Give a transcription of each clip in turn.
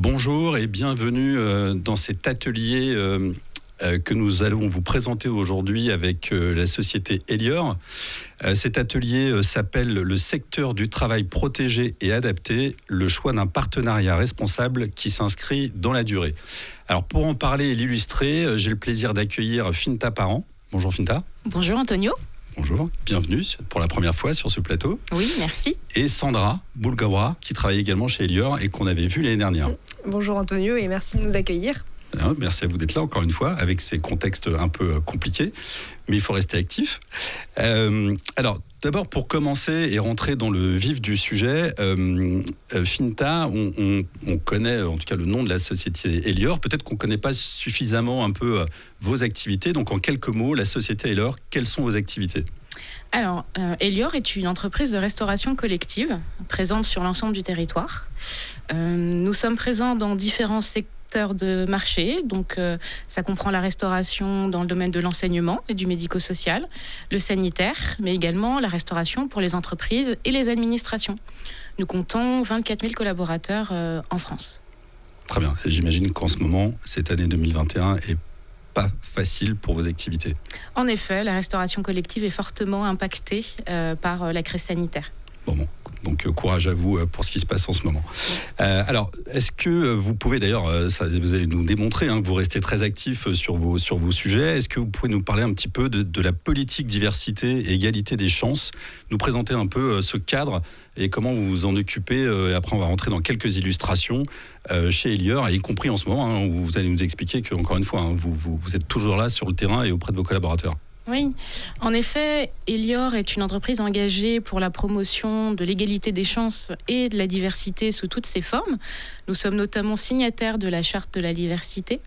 Bonjour et bienvenue dans cet atelier que nous allons vous présenter aujourd'hui avec la société Elior. Cet atelier s'appelle le secteur du travail protégé et adapté, le choix d'un partenariat responsable qui s'inscrit dans la durée. Alors pour en parler et l'illustrer, j'ai le plaisir d'accueillir Finta Parent. Bonjour Finta. Bonjour Antonio. Bonjour, bienvenue pour la première fois sur ce plateau. Oui, merci. Et Sandra Boulgawra, qui travaille également chez Elior et qu'on avait vu l'année dernière. Bonjour Antonio et merci de nous accueillir. Merci à vous d'être là encore une fois, avec ces contextes un peu compliqués, mais il faut rester actif. Alors, d'abord, pour commencer et rentrer dans le vif du sujet, Finta, on connaît en tout cas le nom de la société Elior. Peut-être qu'on ne connaît pas suffisamment un peu vos activités. Donc, en quelques mots, la société Elior, quelles sont vos activités ? Alors, Elior est une entreprise de restauration collective présente sur l'ensemble du territoire. Nous sommes présents dans différents secteurs de marché, donc ça comprend la restauration dans le domaine de l'enseignement et du médico-social, le sanitaire, mais également la restauration pour les entreprises et les administrations. Nous comptons 24 000 collaborateurs en France. Très bien. Et j'imagine qu'en ce moment, cette année 2021 est pas facile pour vos activités. En effet, la restauration collective est fortement impactée par la crise sanitaire. Bon. Donc courage à vous pour ce qui se passe en ce moment. Alors, est-ce que vous pouvez d'ailleurs, vous allez nous démontrer que vous restez très actif sur vos sujets. Est-ce que vous pouvez nous parler un petit peu de la politique diversité et égalité des chances, nous présenter un peu ce cadre et comment vous vous en occupez. Et après, on va rentrer dans quelques illustrations chez Elior, y compris en ce moment, où vous allez nous expliquer qu'encore une fois, vous êtes toujours là sur le terrain et auprès de vos collaborateurs. Oui, en effet, Elior est une entreprise engagée pour la promotion de l'égalité des chances et de la diversité sous toutes ses formes. Nous sommes notamment signataires de la Charte de la diversité.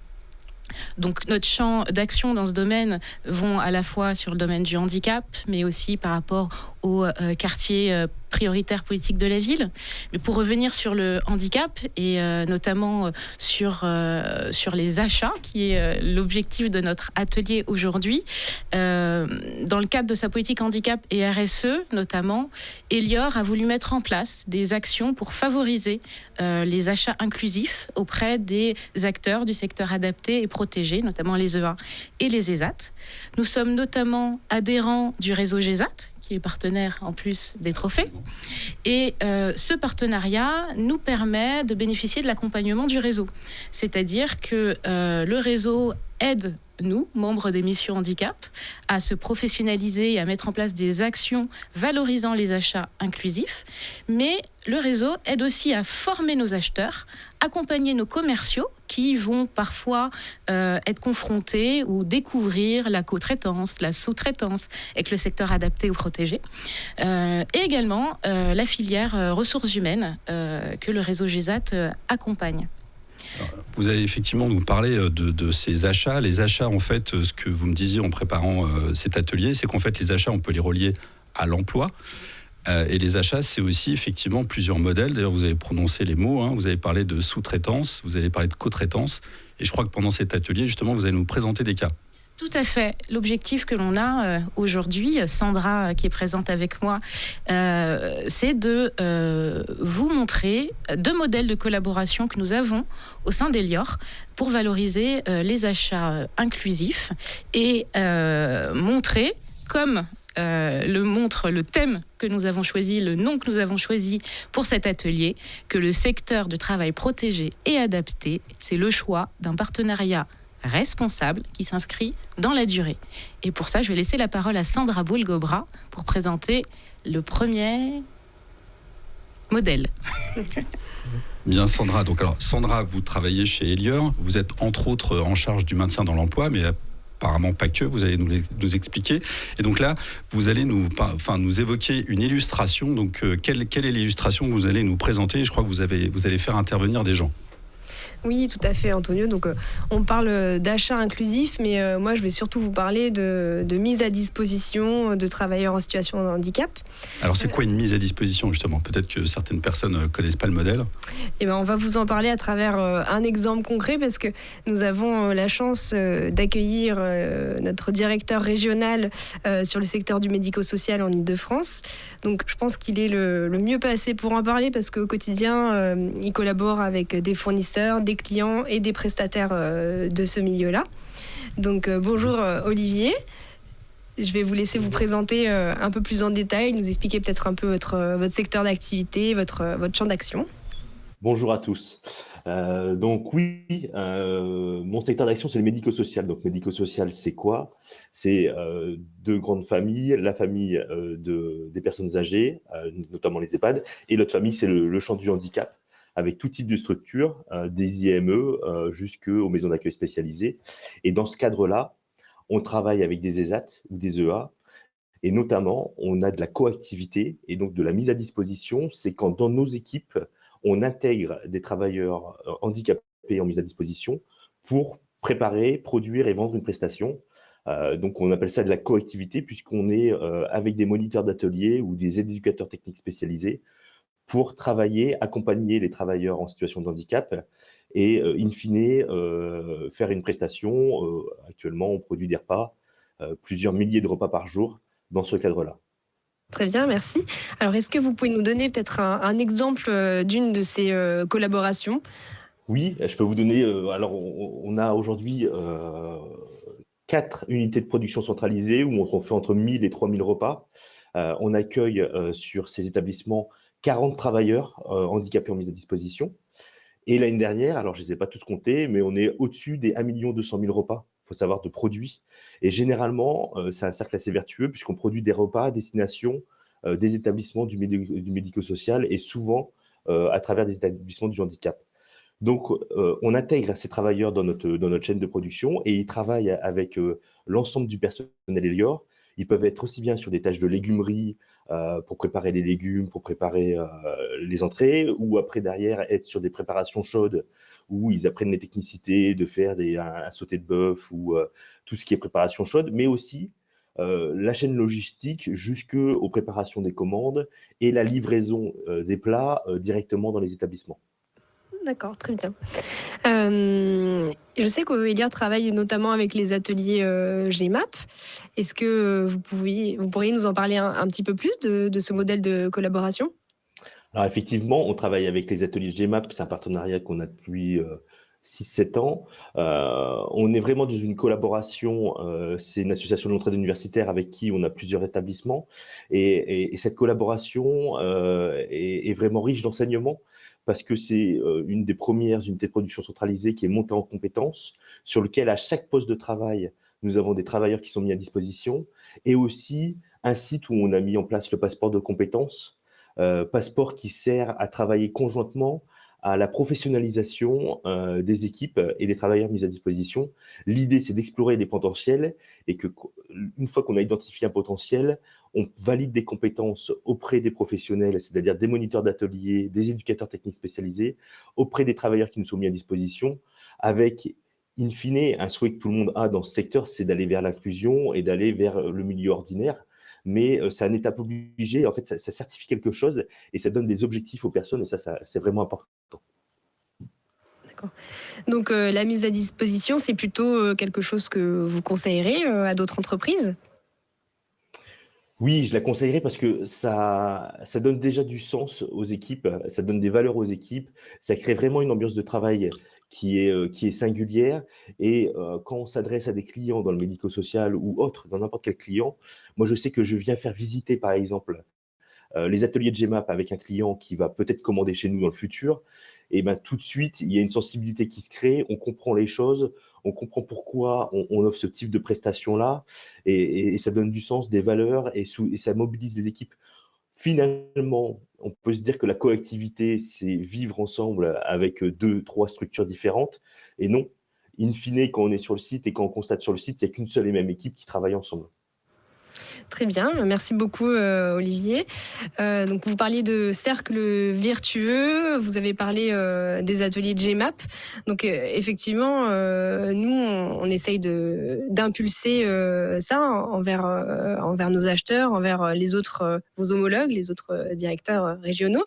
Donc notre champ d'action dans ce domaine vont à la fois sur le domaine du handicap, mais aussi par rapport aux quartiers prioritaires politiques de la ville. Mais pour revenir sur le handicap et notamment sur les achats, qui est l'objectif de notre atelier aujourd'hui, dans le cadre de sa politique handicap et RSE notamment, Elior a voulu mettre en place des actions pour favoriser les achats inclusifs auprès des acteurs du secteur adapté et protégé, notamment les EA et les ESAT. Nous sommes notamment adhérents du réseau GESAT, qui est partenaire en plus des trophées. Et ce partenariat nous permet de bénéficier de l'accompagnement du réseau. C'est-à-dire que le réseau aide nous, membres des missions handicap, à se professionnaliser et à mettre en place des actions valorisant les achats inclusifs. Mais le réseau aide aussi à former nos acheteurs, accompagner nos commerciaux qui vont parfois être confrontés ou découvrir la co-traitance, la sous-traitance avec le secteur adapté ou protégé. Et également la filière ressources humaines que le réseau GESAT accompagne. Alors, vous allez effectivement nous parler de ces achats. Les achats, en fait, ce que vous me disiez en préparant cet atelier, c'est qu'en fait, les achats, on peut les relier à l'emploi. Et les achats, c'est aussi effectivement plusieurs modèles. D'ailleurs, vous avez prononcé les mots. Vous avez parlé de sous-traitance, vous avez parlé de co-traitance. Et je crois que pendant cet atelier, justement, vous allez nous présenter des cas. Tout à fait. L'objectif que l'on a aujourd'hui, Sandra qui est présente avec moi, c'est de vous montrer 2 modèles de collaboration que nous avons au sein d'Elior pour valoriser les achats inclusifs et montrer, comme le montre le thème que nous avons choisi, le nom que nous avons choisi pour cet atelier, que le secteur du travail protégé et adapté, c'est le choix d'un partenariat responsable qui s'inscrit dans la durée. Et pour ça, je vais laisser la parole à Sandra Boulgawra pour présenter le premier modèle. Bien Sandra, Sandra, vous travaillez chez Elior, vous êtes entre autres en charge du maintien dans l'emploi, mais apparemment pas que, vous allez nous expliquer. Et donc là, vous allez nous évoquer une illustration. Donc quelle est l'illustration que vous allez nous présenter ? Je crois que vous allez faire intervenir des gens. Oui, tout à fait, Antonio. Donc, on parle d'achat inclusif, mais moi, je vais surtout vous parler de mise à disposition de travailleurs en situation de handicap. Alors, c'est quoi une mise à disposition, justement ? Peut-être que certaines personnes ne connaissent pas le modèle. Eh ben, on va vous en parler à travers un exemple concret, parce que nous avons la chance d'accueillir notre directeur régional sur le secteur du médico-social en Île-de-France. Donc, je pense qu'il est le mieux placé pour en parler, parce qu'au quotidien, il collabore avec des fournisseurs utilisateurs, des clients et des prestataires de ce milieu-là. Donc bonjour Olivier. Je vais vous laisser vous présenter un peu plus en détail, nous expliquer peut-être un peu votre secteur d'activité, votre champ d'action. Bonjour à tous. Donc oui, mon secteur d'action, c'est le médico-social. Donc médico-social, c'est quoi? C'est deux grandes familles. La famille des personnes âgées, notamment les EHPAD, et l'autre famille, c'est le champ du handicap, avec tout type de structures, des IME jusqu'aux maisons d'accueil spécialisées. Et dans ce cadre-là, on travaille avec des ESAT ou des EA, et notamment, on a de la coactivité et donc de la mise à disposition. C'est quand dans nos équipes, on intègre des travailleurs handicapés en mise à disposition pour préparer, produire et vendre une prestation. Donc, on appelle ça de la coactivité puisqu'on est avec des moniteurs d'atelier ou des éducateurs techniques spécialisés pour travailler, accompagner les travailleurs en situation de handicap et, in fine, faire une prestation. Actuellement, on produit des repas, plusieurs milliers de repas par jour dans ce cadre-là. Très bien, merci. Alors, est-ce que vous pouvez nous donner peut-être un exemple d'une de ces collaborations? Oui, je peux vous donner. Alors, on a aujourd'hui 4 unités de production centralisées où on fait entre 1000 et 3000 repas. On accueille sur ces établissements 40 travailleurs handicapés en mise à disposition. Et l'année dernière, alors je ne les ai pas tous comptés, mais on est au-dessus des 1 200 000 repas, il faut savoir, de produits. Et généralement, c'est un cercle assez vertueux puisqu'on produit des repas à destination des établissements du médico-social et souvent à travers des établissements du handicap. Donc, on intègre ces travailleurs dans notre chaîne de production et ils travaillent avec l'ensemble du personnel Elior. Ils peuvent être aussi bien sur des tâches de légumerie pour préparer les légumes, pour préparer les entrées, ou après derrière être sur des préparations chaudes où ils apprennent les technicités de faire un sauté de bœuf ou tout ce qui est préparation chaude, mais aussi la chaîne logistique jusqu'aux préparations des commandes et la livraison des plats directement dans les établissements. D'accord, très bien. Je sais qu'Elior travaille notamment avec les ateliers GMAP. Est-ce que vous pourriez nous en parler un petit peu plus de ce modèle de collaboration? Alors effectivement, on travaille avec les ateliers GMAP, c'est un partenariat qu'on a depuis 6-7 ans. On est vraiment dans une collaboration, c'est une association de l'entraide universitaire avec qui on a plusieurs établissements. Et cette collaboration est vraiment riche d'enseignements parce que c'est une des premières unités de production centralisée qui est montée en compétences, sur lequel à chaque poste de travail, nous avons des travailleurs qui sont mis à disposition, et aussi un site où on a mis en place le passeport de compétences, passeport qui sert à travailler conjointement à la professionnalisation des équipes et des travailleurs mis à disposition. L'idée, c'est d'explorer les potentiels et une fois qu'on a identifié un potentiel, on valide des compétences auprès des professionnels, c'est-à-dire des moniteurs d'atelier, des éducateurs techniques spécialisés, auprès des travailleurs qui nous sont mis à disposition, avec, in fine, un souhait que tout le monde a dans ce secteur, c'est d'aller vers l'inclusion et d'aller vers le milieu ordinaire. Mais c'est un étape obligé. En fait, ça certifie quelque chose et ça donne des objectifs aux personnes et ça c'est vraiment important. D'accord. Donc, la mise à disposition, c'est plutôt quelque chose que vous conseillerez à d'autres entreprises? Oui, je la conseillerais parce que ça donne déjà du sens aux équipes, ça donne des valeurs aux équipes, ça crée vraiment une ambiance de travail qui est singulière et quand on s'adresse à des clients dans le médico-social ou autre, dans n'importe quel client, moi je sais que je viens faire visiter par exemple les ateliers de GMAP avec un client qui va peut-être commander chez nous dans le futur, et ben tout de suite, il y a une sensibilité qui se crée, on comprend les choses, on comprend pourquoi on offre ce type de prestations-là, et ça donne du sens, des valeurs, et ça mobilise les équipes. Finalement, on peut se dire que la coactivité, c'est vivre ensemble avec 2-3 structures différentes, et non, in fine, quand on est sur le site et quand on constate sur le site, il n'y a qu'une seule et même équipe qui travaille ensemble. Très bien, merci beaucoup Olivier. Donc vous parliez de cercle vertueux, vous avez parlé des ateliers de GMAP. Donc effectivement, nous on essaye d'impulser ça envers nos acheteurs, envers les autres, vos homologues, les autres directeurs régionaux.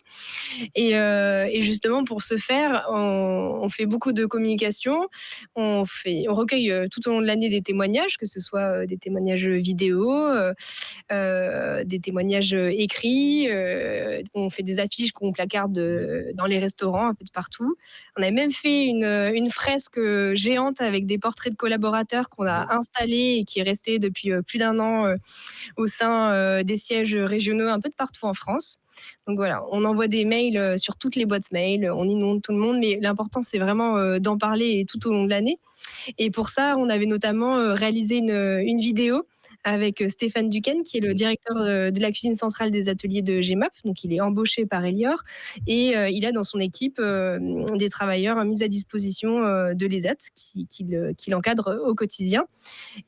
Et justement pour ce faire, on fait beaucoup de communication. On recueille tout au long de l'année des témoignages, que ce soit des témoignages vidéo, des témoignages écrits. On fait des affiches qu'on placarde dans les restaurants un peu de partout. On a même fait une fresque géante avec des portraits de collaborateurs qu'on a installés et qui est restée depuis plus d'1 an au sein des sièges régionaux un peu de partout en France. Donc voilà, on envoie des mails sur toutes les boîtes mail, on inonde tout le monde, mais l'important c'est vraiment d'en parler tout au long de l'année. Et pour ça, on avait notamment réalisé une vidéo avec Stéphane Duquesne, qui est le directeur de la cuisine centrale des ateliers de GEMAP. Donc, il est embauché par Elior et il a dans son équipe des travailleurs mis à disposition de l'ESAT qui l'encadrent au quotidien.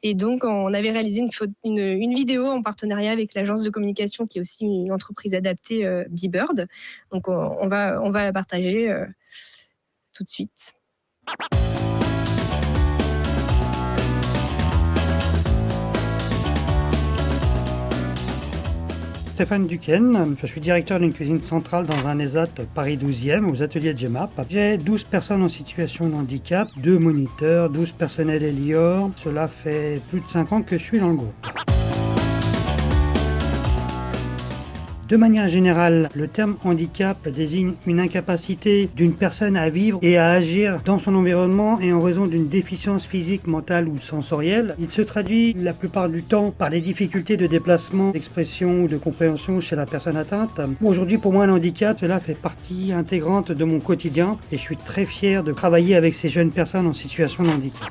Et donc, on avait réalisé une vidéo en partenariat avec l'agence de communication qui est aussi une entreprise adaptée, Bebird. Donc, on va la partager tout de suite. Stéphane Duquesne, je suis directeur d'une cuisine centrale dans un ESAT Paris 12e aux ateliers de GEMAP. J'ai 12 personnes en situation de handicap, 2 moniteurs, 12 personnels Elior. Cela fait plus de 5 ans que je suis dans le groupe. De manière générale, le terme handicap désigne une incapacité d'une personne à vivre et à agir dans son environnement et en raison d'une déficience physique, mentale ou sensorielle. Il se traduit la plupart du temps par des difficultés de déplacement, d'expression ou de compréhension chez la personne atteinte. Aujourd'hui, pour moi, le handicap, cela fait partie intégrante de mon quotidien et je suis très fier de travailler avec ces jeunes personnes en situation de handicap.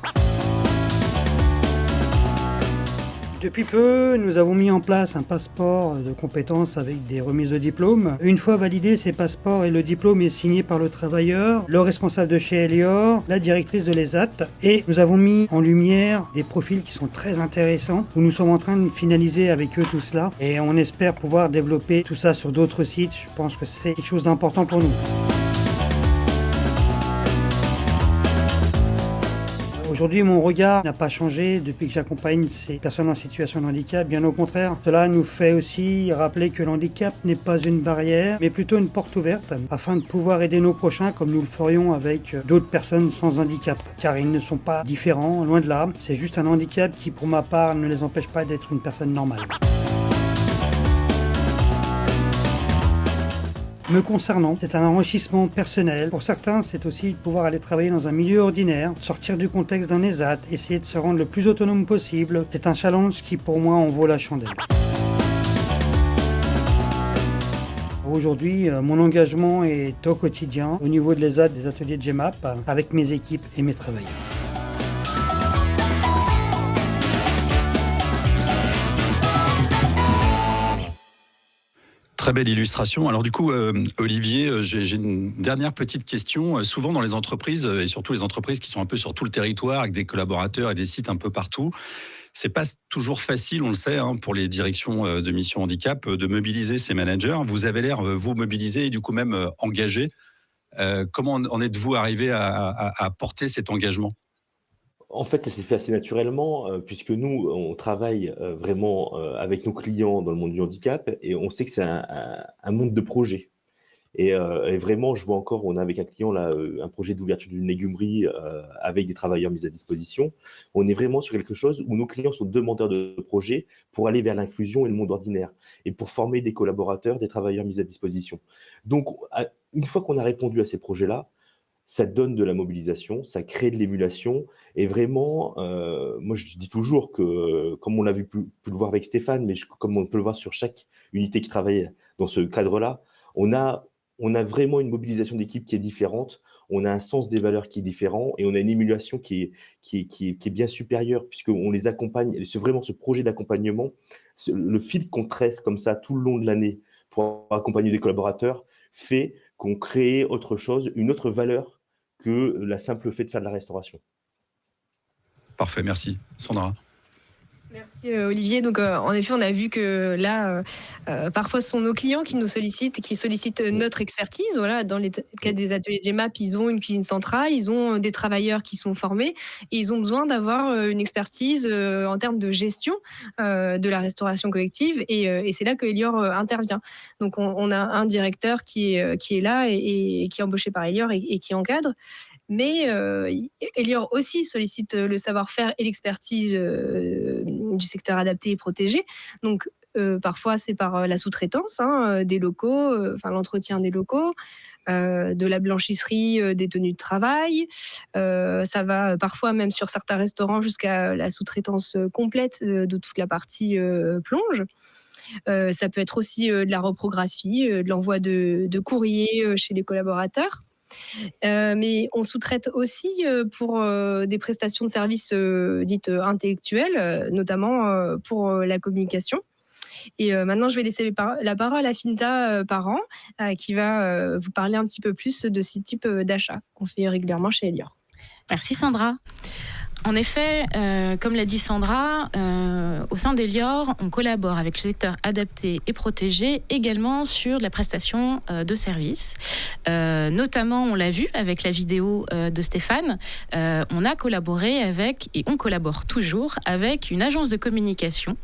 Depuis peu, nous avons mis en place un passeport de compétences avec des remises de diplôme. Une fois validés ces passeports et le diplôme est signé par le travailleur, le responsable de chez Elior, la directrice de l'ESAT, et nous avons mis en lumière des profils qui sont très intéressants. Nous sommes en train de finaliser avec eux tout cela et on espère pouvoir développer tout ça sur d'autres sites. Je pense que c'est quelque chose d'important pour nous. Aujourd'hui, mon regard n'a pas changé depuis que j'accompagne ces personnes en situation de handicap. Bien au contraire, cela nous fait aussi rappeler que le handicap n'est pas une barrière, mais plutôt une porte ouverte afin de pouvoir aider nos prochains comme nous le ferions avec d'autres personnes sans handicap. Car ils ne sont pas différents, loin de là. C'est juste un handicap qui, pour ma part, ne les empêche pas d'être une personne normale. Me concernant, c'est un enrichissement personnel. Pour certains, c'est aussi de pouvoir aller travailler dans un milieu ordinaire, sortir du contexte d'un ESAT, essayer de se rendre le plus autonome possible. C'est un challenge qui, pour moi, en vaut la chandelle. Aujourd'hui, mon engagement est au quotidien, au niveau de l'ESAT, des ateliers de GEMAP, avec mes équipes et mes travailleurs. Très belle illustration. Alors du coup, Olivier, j'ai une dernière petite question. Souvent dans les entreprises, et surtout les entreprises qui sont un peu sur tout le territoire, avec des collaborateurs et des sites un peu partout, c'est pas toujours facile, on le sait, pour les directions de mission handicap, de mobiliser ces managers. Vous avez l'air, vous, mobilisé et du coup même engagé. Comment en êtes-vous arrivé à porter cet engagement ? En fait, ça s'est fait assez naturellement, puisque nous, on travaille vraiment avec nos clients dans le monde du handicap et on sait que c'est un monde de projets. Et vraiment, je vois encore, on a avec un client là un projet d'ouverture d'une légumerie avec des travailleurs mis à disposition. On est vraiment sur quelque chose où nos clients sont demandeurs de projets pour aller vers l'inclusion et le monde ordinaire et pour former des collaborateurs, des travailleurs mis à disposition. Donc, une fois qu'on a répondu à ces projets-là, ça donne de la mobilisation, ça crée de l'émulation et vraiment, moi je dis toujours que, comme on l'a pu le voir avec Stéphane, mais comme on peut le voir sur chaque unité qui travaille dans ce cadre-là, on a vraiment une mobilisation d'équipe qui est différente, on a un sens des valeurs qui est différent et on a une émulation qui est bien supérieure puisqu'on les accompagne. C'est vraiment ce projet d'accompagnement, le fil qu'on tresse comme ça tout le long de l'année pour accompagner des collaborateurs fait qu'on crée autre chose, une autre valeur que la simple fait de faire de la restauration. Parfait, merci. Sandra. Merci Olivier. Donc en effet, on a vu que là, parfois ce sont nos clients qui nous sollicitent, qui sollicitent notre expertise. Voilà, dans le cas des ateliers GEMAP, ils ont une cuisine centrale, ils ont des travailleurs qui sont formés et ils ont besoin d'avoir une expertise en termes de gestion de la restauration collective et c'est là que Elior intervient. Donc on a un directeur qui est là et qui est embauché par Elior et qui encadre. Mais Elior aussi sollicite le savoir-faire et l'expertise du secteur adapté et protégé. Donc, parfois, c'est par la sous-traitance des locaux, l'entretien des locaux, de la blanchisserie des tenues de travail. Ça va parfois même sur certains restaurants jusqu'à la sous-traitance complète de toute la partie plonge. Ça peut être aussi de la reprographie, de l'envoi de courriers chez les collaborateurs. Mais on sous-traite aussi pour des prestations de services dites intellectuelles, notamment pour la communication. Et maintenant, je vais laisser la parole à Finta Parent, qui va vous parler un petit peu plus de ce type d'achat qu'on fait régulièrement chez Elior. Merci Sandra. En effet, comme l'a dit Sandra, au sein d'Elior, on collabore avec le secteur adapté et protégé également sur la prestation de services. Notamment, on l'a vu avec la vidéo de Stéphane, on a collaboré avec, et on collabore toujours, avec une agence de communication,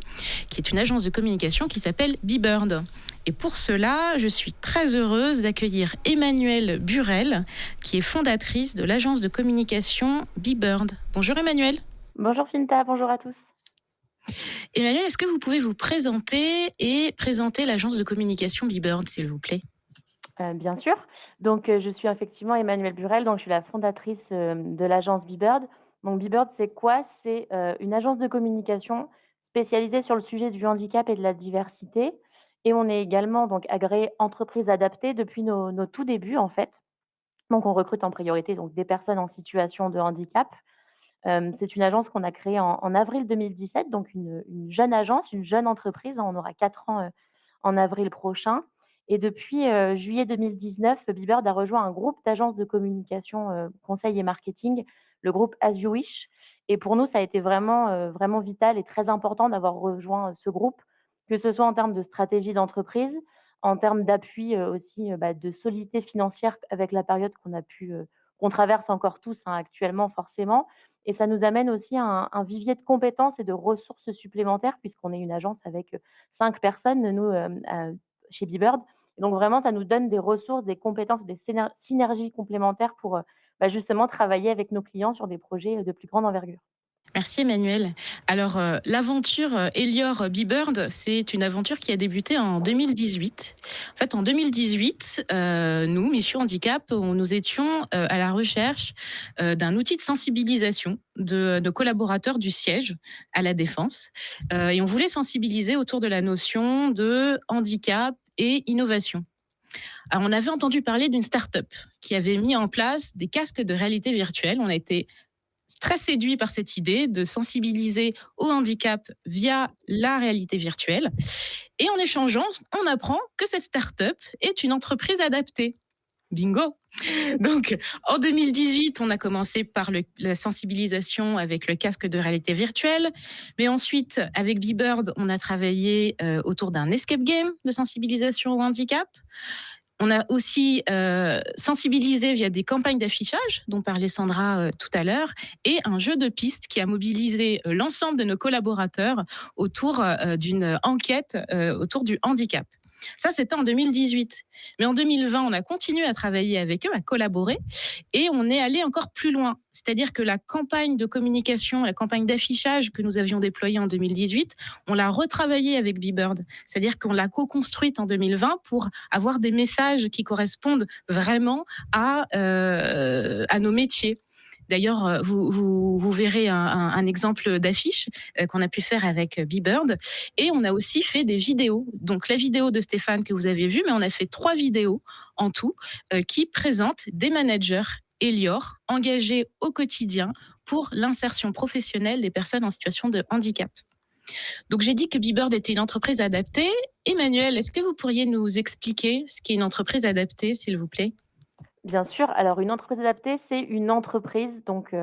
qui est une agence de communication qui s'appelle B-Bird. Et pour cela, je suis très heureuse d'accueillir Emmanuelle Burel, qui est fondatrice de l'agence de communication B-Bird. Bonjour Emmanuelle. Bonjour Finta, bonjour à tous. Emmanuelle, est-ce que vous pouvez vous présenter et présenter l'agence de communication B-Bird, s'il vous plaît? Bien sûr. Donc, je suis effectivement Emmanuelle Burel, donc je suis la fondatrice de l'agence B-Bird. Donc, B-Bird, c'est quoi? C'est une agence de communication spécialisée sur le sujet du handicap et de la diversité. Et on est également donc agréé entreprise adaptée depuis nos tout débuts, en fait. Donc, on recrute en priorité donc, des personnes en situation de handicap. C'est une agence qu'on a créée en avril 2017, donc une jeune agence, une jeune entreprise. On aura 4 ans en avril prochain. Et depuis juillet 2019, B-Bird a rejoint un groupe d'agences de communication, conseil et marketing, le groupe As You Wish. Et pour nous, ça a été vraiment vital et très important d'avoir rejoint ce groupe, que ce soit en termes de stratégie d'entreprise, en termes d'appui aussi de solidité financière avec la période qu'on traverse encore tous actuellement forcément. Et ça nous amène aussi à un vivier de compétences et de ressources supplémentaires puisqu'on est une agence avec 5 personnes, nous, chez B-Bird. Et donc vraiment, ça nous donne des ressources, des compétences, des synergies complémentaires pour justement travailler avec nos clients sur des projets de plus grande envergure. Merci Emmanuel. Alors, l'aventure Elior B-Bird, c'est une aventure qui a débuté en 2018. En fait, en 2018, nous, Mission Handicap, nous étions à la recherche d'un outil de sensibilisation de nos collaborateurs du siège à la Défense. Et on voulait sensibiliser autour de la notion de handicap et innovation. Alors, on avait entendu parler d'une start-up qui avait mis en place des casques de réalité virtuelle. On a été très séduit par cette idée de sensibiliser au handicap via la réalité virtuelle. Et en échangeant, on apprend que cette start-up est une entreprise adaptée. Bingo! Donc, en 2018, on a commencé par la sensibilisation avec le casque de réalité virtuelle. Mais ensuite, avec B-Bird, on a travaillé autour d'un escape game de sensibilisation au handicap. On a aussi sensibilisé via des campagnes d'affichage, dont parlait Sandra tout à l'heure, et un jeu de piste qui a mobilisé l'ensemble de nos collaborateurs autour d'une enquête autour du handicap. Ça, c'était en 2018. Mais en 2020, on a continué à travailler avec eux, à collaborer, et on est allé encore plus loin. C'est-à-dire que la campagne de communication, la campagne d'affichage que nous avions déployée en 2018, on l'a retravaillée avec B-Bird. C'est-à-dire qu'on l'a co-construite en 2020 pour avoir des messages qui correspondent vraiment à nos métiers. D'ailleurs, vous verrez un exemple d'affiche qu'on a pu faire avec B-Bird. Et on a aussi fait des vidéos. Donc, la vidéo de Stéphane que vous avez vue, mais on a fait 3 vidéos en tout qui présentent des managers Elior engagés au quotidien pour l'insertion professionnelle des personnes en situation de handicap. Donc, j'ai dit que B-Bird était une entreprise adaptée. Emmanuel, est-ce que vous pourriez nous expliquer ce qu'est une entreprise adaptée, s'il vous plaît ? Bien sûr. Alors, une entreprise adaptée, c'est une entreprise, donc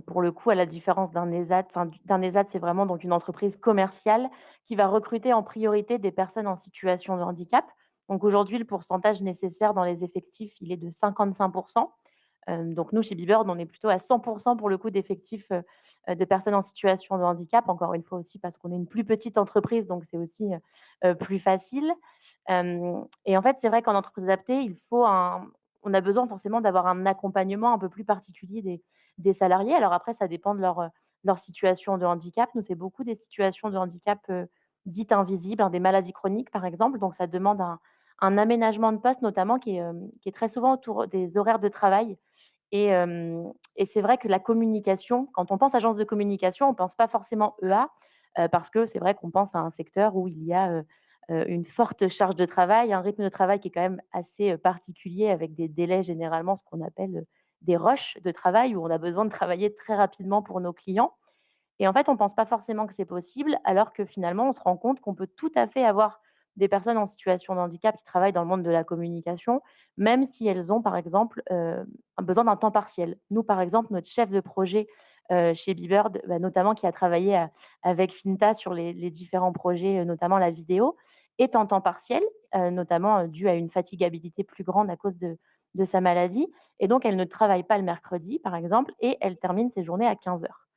pour le coup, à la différence d'un ESAT, d'un ESAT, c'est vraiment donc une entreprise commerciale qui va recruter en priorité des personnes en situation de handicap. Donc aujourd'hui, le pourcentage nécessaire dans les effectifs, il est de 55%. Donc nous, chez B-Bird, on est plutôt à 100% pour le coup d'effectifs de personnes en situation de handicap. Encore une fois aussi parce qu'on est une plus petite entreprise, donc c'est aussi plus facile. Et en fait, c'est vrai qu'en entreprise adaptée, on a besoin forcément d'avoir un accompagnement un peu plus particulier des salariés. Alors après, ça dépend leur situation de handicap. Nous, c'est beaucoup des situations de handicap, dites invisibles, hein, des maladies chroniques, par exemple. Donc ça demande un aménagement de poste notamment qui est très souvent autour des horaires de travail et c'est vrai que la communication, quand on pense agence de communication, on ne pense pas forcément EA, parce que c'est vrai qu'on pense à un secteur où il y a, une forte charge de travail, un rythme de travail qui est quand même assez, particulier avec des délais généralement, ce qu'on appelle, des rushs de travail où on a besoin de travailler très rapidement pour nos clients et en fait, on ne pense pas forcément que c'est possible, alors que finalement, on se rend compte qu'on peut tout à fait avoir des personnes en situation de handicap qui travaillent dans le monde de la communication, même si elles ont, par exemple, un besoin d'un temps partiel. Nous, par exemple, notre chef de projet, chez Bebird, bah, notamment qui a travaillé avec Finta sur les différents projets, notamment la vidéo, est en temps partiel, notamment, dû à une fatigabilité plus grande à cause de sa maladie et donc elle ne travaille pas le mercredi, par exemple et elle termine ses journées à 15 heures.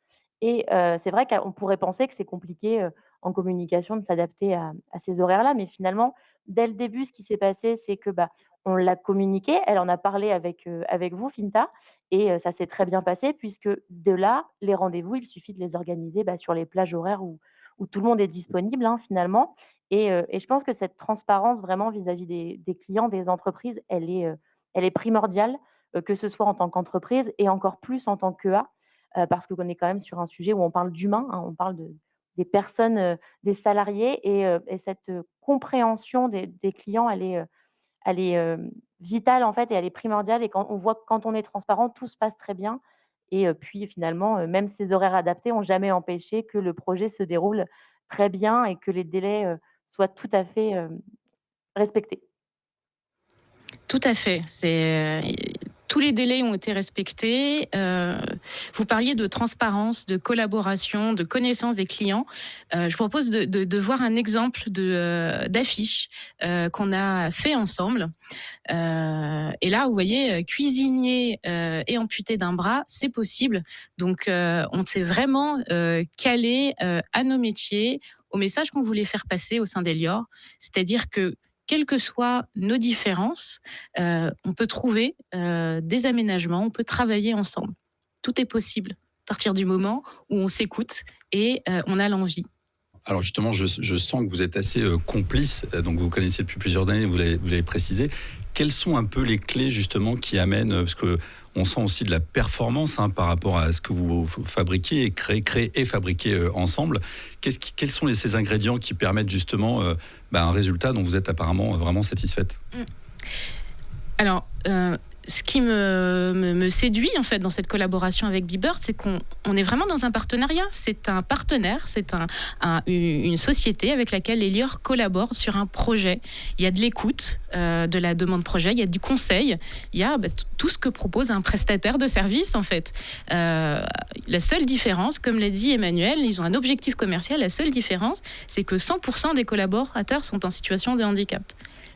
Et c'est vrai qu'on pourrait penser que c'est compliqué, en communication de s'adapter à ces horaires-là, mais finalement, dès le début, ce qui s'est passé, c'est que, bah, on l'a communiqué, elle en a parlé avec vous, Finta et ça s'est très bien passé puisque de là, les rendez-vous, il suffit de les organiser, bah, sur les plages horaires où tout le monde est disponible, hein, finalement et je pense que cette transparence vraiment vis-à-vis des clients, des entreprises, elle est primordiale, que ce soit en tant qu'entreprise et encore plus en tant qu'EA parce qu'on est quand même sur un sujet où on parle d'humain, hein, on parle des personnes, des salariés et cette, compréhension des clients, elle est, vitale en fait et elle est primordiale et quand on voit que quand on est transparent, tout se passe très bien et puis finalement, même ces horaires adaptés ont jamais empêché que le projet se déroule très bien et que les délais, soient tout à fait, respectés. Tout à fait. Tous les délais ont été respectés. Vous parliez de transparence, de collaboration, de connaissance des clients. Je propose de voir un exemple d'affiche qu'on a fait ensemble. Et là, vous voyez, cuisinier et amputé d'un bras, c'est possible. Donc, on s'est vraiment calé à nos métiers, au message qu'on voulait faire passer au sein d'Elior. C'est-à-dire que, quelles que soient nos différences, on peut trouver des aménagements, on peut travailler ensemble. Tout est possible à partir du moment où on s'écoute et on a l'envie. Alors justement, je sens que vous êtes assez complice, donc vous connaissez depuis plusieurs années, vous l'avez précisé. Quelles sont un peu les clés justement qui amènent, parce que on sent aussi de la performance par rapport à ce que vous fabriquez et créez et fabriquez ensemble. Quels sont ces ingrédients qui permettent justement un résultat dont vous êtes apparemment vraiment satisfaite? Alors, ce qui me séduit en fait dans cette collaboration avec Bebird, c'est qu'on est vraiment dans un partenariat. C'est un partenaire, c'est une société avec laquelle Elior collabore sur un projet. Il y a de l'écoute de la demande projet, il y a du conseil, il y a tout ce que propose un prestataire de service en fait. La seule différence, comme l'a dit Emmanuel, ils ont un objectif commercial. La seule différence, c'est que 100% des collaborateurs sont en situation de handicap.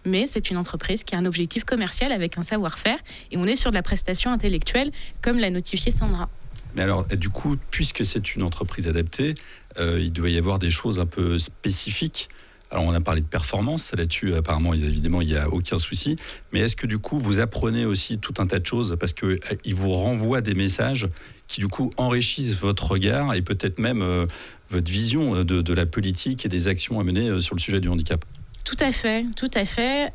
Mais c'est une entreprise qui a un objectif commercial avec un savoir-faire et on est sur de la prestation intellectuelle, comme l'a notifié Sandra. Mais alors, du coup, puisque c'est une entreprise adaptée, il doit y avoir des choses un peu spécifiques. Alors, on a parlé de performance, là-dessus, apparemment, évidemment, il n'y a aucun souci. Mais est-ce que, du coup, vous apprenez aussi tout un tas de choses parce qu'ils vous renvoient des messages qui, du coup, enrichissent votre regard et peut-être même votre vision de la politique et des actions à mener sur le sujet du handicap? Tout à fait, tout à fait.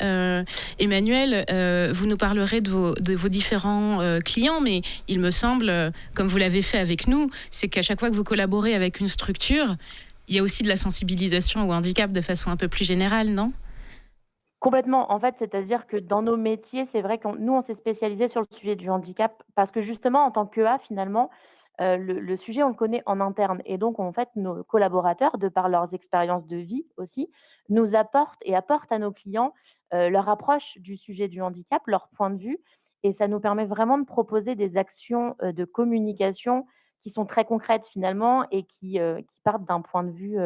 Emmanuel, vous nous parlerez de vos différents clients, mais il me semble, comme vous l'avez fait avec nous, c'est qu'à chaque fois que vous collaborez avec une structure, il y a aussi de la sensibilisation au handicap de façon un peu plus générale, non ? Complètement. En fait, c'est-à-dire que dans nos métiers, c'est vrai qu'on nous, on s'est spécialisé sur le sujet du handicap parce que justement, en tant qu'EA, finalement, le sujet, on le connaît en interne et donc en fait, nos collaborateurs, de par leurs expériences de vie aussi, nous apportent et apportent à nos clients, leur approche du sujet du handicap, leur point de vue et ça nous permet vraiment de proposer des actions, de communication qui sont très concrètes finalement et qui partent d'un point de vue,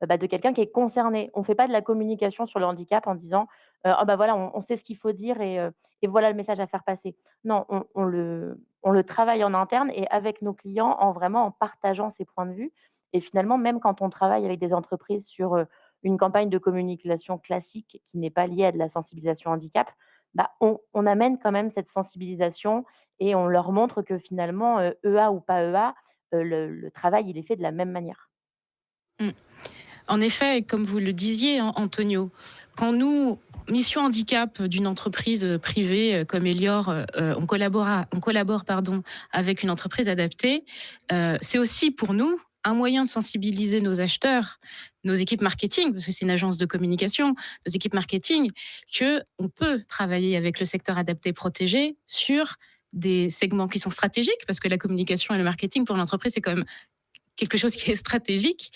de quelqu'un qui est concerné. On ne fait pas de la communication sur le handicap en disant, «Ah bah voilà, on sait ce qu'il faut dire et voilà le message à faire passer». Non, on le travaille en interne et avec nos clients en vraiment en partageant ces points de vue et finalement, même quand on travaille avec des entreprises sur, une campagne de communication classique qui n'est pas liée à de la sensibilisation handicap, on amène quand même cette sensibilisation et on leur montre que finalement, EA ou pas EA, le travail, il est fait de la même manière. Mmh. En effet, comme vous le disiez, Antonio, quand nous, Mission Handicap d'une entreprise privée comme Elior, on collabore avec une entreprise adaptée, c'est aussi pour nous un moyen de sensibiliser nos acheteurs, nos équipes marketing, parce que c'est une agence de communication, nos équipes marketing, qu'on peut travailler avec le secteur adapté protégé sur des segments qui sont stratégiques, parce que la communication et le marketing pour l'entreprise, c'est quand même quelque chose qui est stratégique.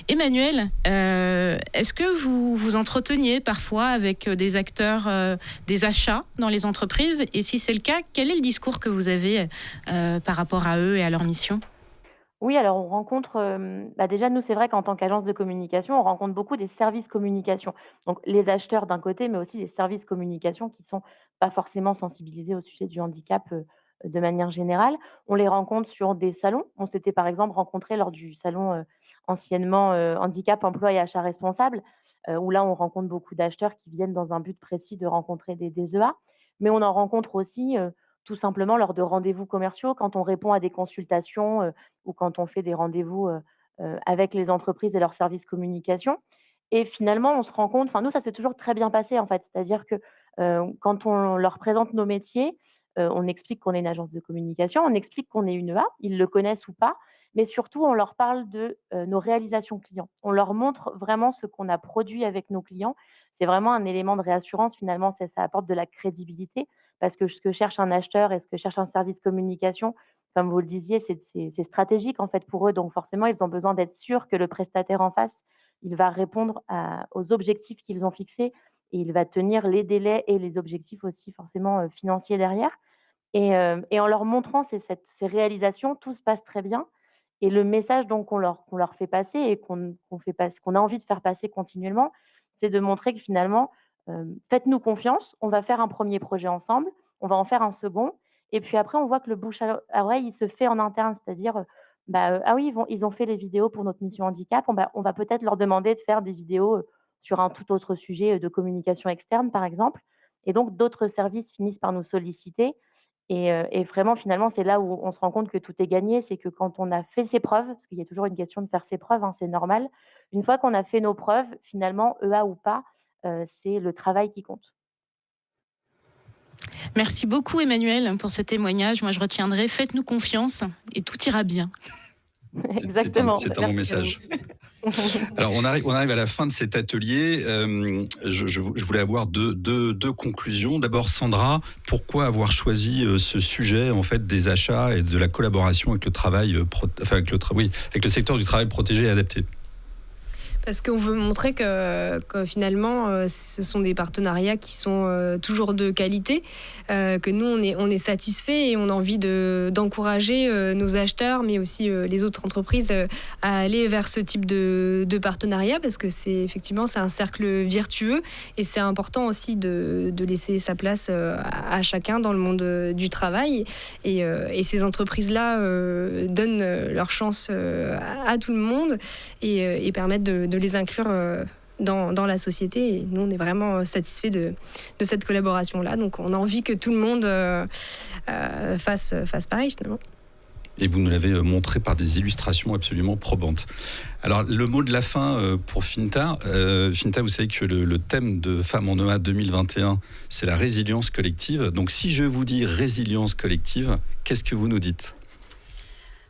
Emmanuel, est-ce que vous vous entreteniez parfois avec des acteurs des achats dans les entreprises? Et si c'est le cas, quel est le discours que vous avez par rapport à eux et à leur mission? Oui, alors on rencontre, déjà nous, c'est vrai qu'en tant qu'agence de communication, on rencontre beaucoup des services communication. Donc les acheteurs d'un côté, mais aussi des services communication qui sont pas forcément sensibilisés au sujet du handicap, de manière générale. On les rencontre sur des salons. On s'était par exemple rencontrés lors du salon, anciennement, handicap, emploi et achat responsable, où là on rencontre beaucoup d'acheteurs qui viennent dans un but précis de rencontrer des EA. Mais on en rencontre aussi, tout simplement lors de rendez-vous commerciaux, quand on répond à des consultations, ou quand on fait des rendez-vous, avec les entreprises et leurs services communication. Et finalement, on se rend compte, enfin nous, ça s'est toujours très bien passé en fait. C'est-à-dire que, quand on leur présente nos métiers, on explique qu'on est une agence de communication, on explique qu'on est une EA, ils le connaissent ou pas, mais surtout on leur parle de, nos réalisations clients. On leur montre vraiment ce qu'on a produit avec nos clients. C'est vraiment un élément de réassurance finalement, ça apporte de la crédibilité parce que ce que cherche un acheteur et ce que cherche un service communication, comme vous le disiez, c'est stratégique en fait pour eux. Donc forcément, ils ont besoin d'être sûrs que le prestataire en face, il va répondre aux objectifs qu'ils ont fixés et il va tenir les délais et les objectifs aussi forcément financiers derrière. Et en leur montrant ces réalisations, tout se passe très bien. Et le message donc qu'on leur fait passer et qu'on a envie de faire passer continuellement, c'est de montrer que finalement, faites-nous confiance, on va faire un premier projet ensemble, on va en faire un second et puis après on voit que le bouche à oreille, il se fait en interne. C'est-à-dire, «Ah oui, ils ont fait les vidéos pour notre mission handicap, on va peut-être leur demander de faire des vidéos, sur un tout autre sujet, de communication externe», par exemple. Et donc d'autres services finissent par nous solliciter et vraiment, finalement, c'est là où on se rend compte que tout est gagné. C'est que quand on a fait ses preuves, parce qu'il y a toujours une question de faire ses preuves, hein, c'est normal. Une fois qu'on a fait nos preuves, finalement, EA ou pas, c'est le travail qui compte. Merci beaucoup Emmanuel pour ce témoignage. Moi je retiendrai, faites-nous confiance et tout ira bien. Exactement. C'est un bon Merci à vous. message. Alors, on arrive à la fin de cet atelier. Je voulais avoir deux conclusions. D'abord, Sandra, pourquoi avoir choisi ce sujet en fait des achats et de la collaboration avec le travail, avec le secteur du travail protégé et adapté? Parce qu'on veut montrer que finalement, ce sont des partenariats qui sont toujours de qualité, que nous, on est satisfaits et on a envie d'encourager nos acheteurs, mais aussi les autres entreprises à aller vers ce type de partenariat, parce que c'est un cercle vertueux et c'est important aussi de laisser sa place à chacun dans le monde du travail. Et ces entreprises-là donnent leur chance à tout le monde et permettent de les inclure dans la société. Et nous, on est vraiment satisfaits de cette collaboration-là. Donc, on a envie que tout le monde fasse pareil, finalement. Et vous nous l'avez montré par des illustrations absolument probantes. Alors, le mot de la fin pour Finta. Finta, vous savez que le thème de Femmes en EA 2021, c'est la résilience collective. Donc, si je vous dis résilience collective, qu'est-ce que vous nous dites?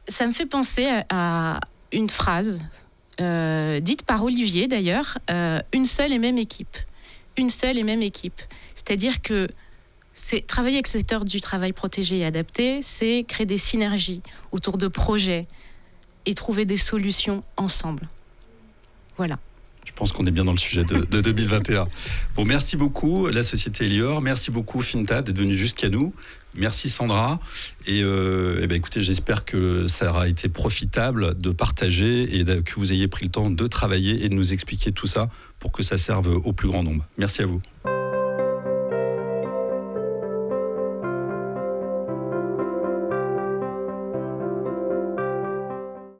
Ça me fait penser à une phrase dite par Olivier d'ailleurs, une seule et même équipe. Une seule et même équipe. C'est-à-dire que travailler avec le secteur du travail protégé et adapté, c'est créer des synergies autour de projets et trouver des solutions ensemble. Voilà. Je pense qu'on est bien dans le sujet de 2021. Bon, merci beaucoup la société Elior, merci beaucoup Finta d'être venue jusqu'à nous. Merci Sandra. Et écoutez, j'espère que ça aura été profitable de partager et que vous ayez pris le temps de travailler et de nous expliquer tout ça pour que ça serve au plus grand nombre. Merci à vous.